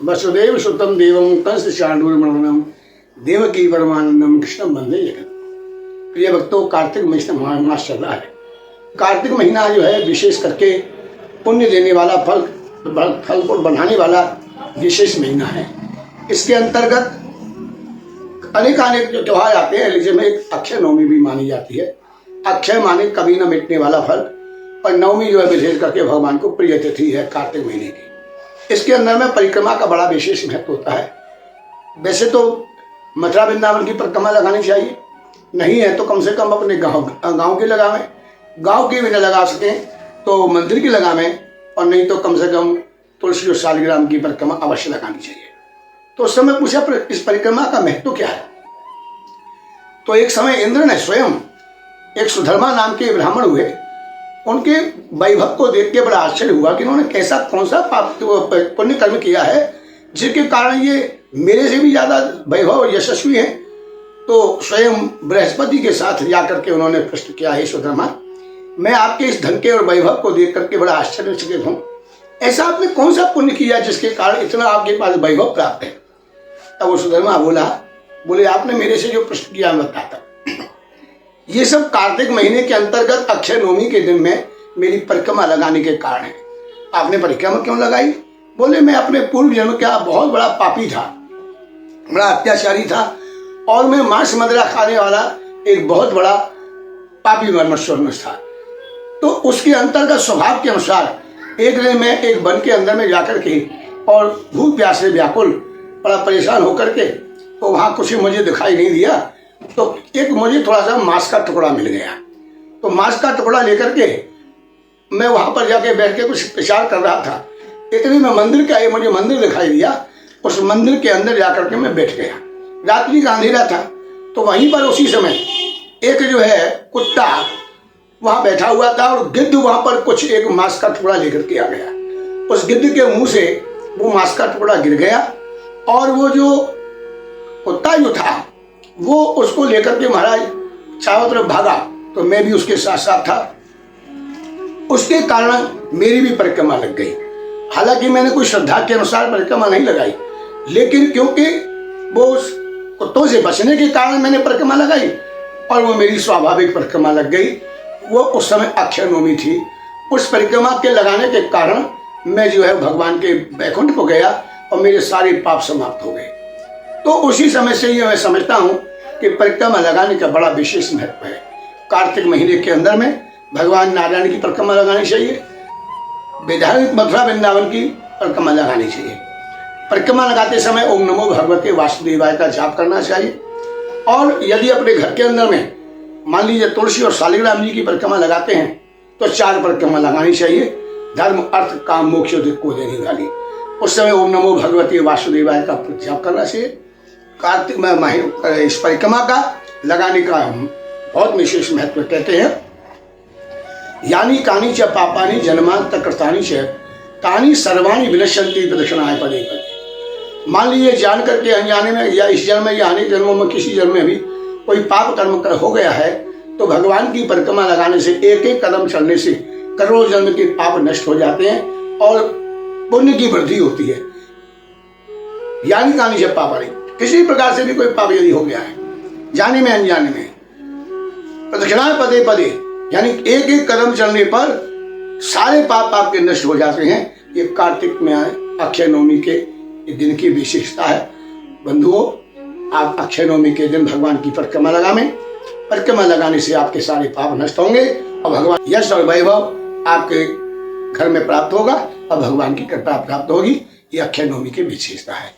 वसुदेव सुतम देवम कंस चाणूरमणम देवकी परमानंदम कृष्णम वंदे जगत। प्रिय भक्तों, कार्तिक महीना मास चल रहा है। कार्तिक महीना जो है विशेष करके पुण्य देने वाला, फल को बढ़ाने वाला विशेष महीना है। इसके अंतर्गत अनेक जो त्योहार आते हैं, जिसमें एक अक्षय नवमी भी मानी जाती है। अक्षय माने कभी न मिटने वाला फल, और नवमी जो है विशेष करके भगवान को प्रिय तिथि है कार्तिक महीने की। इसके अंदर में परिक्रमा का बड़ा विशेष महत्व होता है। वैसे तो मथुरा वृंदावन की परिक्रमा लगानी चाहिए, नहीं है तो कम से कम अपने गांव की लगावें। गांव की भी न लगा सकें तो मंदिर की लगावें, और नहीं तो कम से कम तुलसी और शालिग्राम की परिक्रमा अवश्य लगानी चाहिए। तो उस समय पूछा इस परिक्रमा का महत्व क्या है। तो एक समय इंद्र ने स्वयं एक सुधर्मा नाम के ब्राह्मण हुए, उनके वैभव को देख के बड़ा आश्चर्य हुआ कि उन्होंने कैसा कौन सा पाप पुण्य कर्म किया है जिसके कारण ये मेरे से भी ज्यादा वैभव और यशस्वी हैं। तो स्वयं बृहस्पति के साथ जाकर के उन्होंने प्रश्न किया, हे सुधर्मा, मैं आपके इस धन के और वैभव को देख करके बड़ा आश्चर्यचकित हूँ। ऐसा आपने कौन सा पुण्य किया जिसके कारण इतना आपके पास वैभव प्राप्त है। तब वो सुधर्मा बोले आपने मेरे से जो प्रश्न किया मैं बताता। ये सब कार्तिक महीने के अंतर्गत अक्षय नवमी के दिन में मेरी परिक्रमा लगाने के कारण है। आपने परिक्रमा क्यों लगाई? बोले मैं अपने पूर्व जन्म का बहुत बड़ा पापी था, बड़ा अत्याचारी था, और मैं मांस मदिरा खाने वाला एक बहुत बड़ा पापी मनुष्य था। तो उसके अंतर्गत स्वभाव के अनुसार एक दिन मैं एक वन के अंदर में जाकर के और भूख प्यास से व्याकुल बड़ा परेशान होकर के, तो वहाँ कुछ मुझे दिखाई नहीं दिया, तो एक मुझे थोड़ा सा मांस का टुकड़ा मिल गया। तो मांस का टुकड़ा लेकर के मैं वहाँ पर जाके बैठ के कुछ विचार कर रहा था। इतने में मंदिर का मुझे मंदिर दिखाई दिया। उस मंदिर के अंदर जाकर के मैं बैठ गया। रात्रि का अंधेरा था। तो वहीं पर उसी समय एक जो है कुत्ता वहाँ बैठा हुआ था, और गिद्ध वहाँ पर कुछ एक मांस का टुकड़ा लेकर के आ गया। उस गिद्ध के मुंह से वो मांस का टुकड़ा गिर गया, और वो जो कुत्ता जो था वो उसको लेकर के महाराज चारों तरफ भागा। तो मैं भी उसके साथ साथ था। उसके कारण मेरी भी परिक्रमा लग गई। हालांकि मैंने कोई श्रद्धा के अनुसार परिक्रमा नहीं लगाई, लेकिन क्योंकि वो कुत्तों से बचने के कारण मैंने परिक्रमा लगाई, और वो मेरी स्वाभाविक परिक्रमा लग गई। वो उस समय अक्षय नवमी थी। उस परिक्रमा के लगाने के कारण मैं जो है भगवान के वैकुंठ को गया, और मेरे सारे पाप समाप्त हो गए। तो उसी समय से ये मैं समझता हूँ कि परिक्रमा लगाने का बड़ा विशेष महत्व है। कार्तिक महीने के अंदर में भगवान नारायण की परिक्रमा लगानी चाहिए, विधायक मथुरा वृंदावन की परिक्रमा लगानी चाहिए। परिक्रमा लगाते समय ओम नमो भगवते वासुदेवाय का जाप करना चाहिए। और यदि अपने घर के अंदर में मान लीजिए तुलसी और शालिग्राम जी की परिक्रमा लगाते हैं तो 4 परिक्रमा लगानी चाहिए, धर्म अर्थ काम मोक्ष को देने वाली। उस समय ओम नमो भगवते वासुदेवाय का जाप करना चाहिए। कार्तिक महीने इस परिक्रमा का लगाने का बहुत विशेष महत्व कहते हैं। यानी कानी च पापानी जन्मांत कृतानि च तानि सर्वाणि विनश्यन्ति प्रदक्षिणाय पदे पदे। मान लीजिए जान करके अनजाने में या इस जन्म में या अनेक जन्मों में किसी जन्म में भी कोई पाप कर्म हो गया है, तो भगवान की परिक्रमा लगाने से एक एक कदम चलने से करोड़ों जन्म के पाप नष्ट हो जाते हैं और पुण्य की वृद्धि होती है। यानी कानी च पापानी, किसी प्रकार से भी कोई पाप यदि हो गया है जाने में अनजाने में, प्रदक्षिणाय पदे पदे, यानी एक एक कदम चलने पर सारे पाप आपके नष्ट हो जाते हैं। ये कार्तिक में अक्षय नवमी के दिन की विशेषता है। बंधुओं, आप अक्षय नवमी के दिन भगवान की परिक्रमा लगावें। परिक्रमा लगाने से आपके सारे पाप नष्ट होंगे, और भगवान यश और वैभव आपके घर में प्राप्त होगा, और भगवान की कृपा प्राप्त होगी। ये अक्षय नवमी की विशेषता है।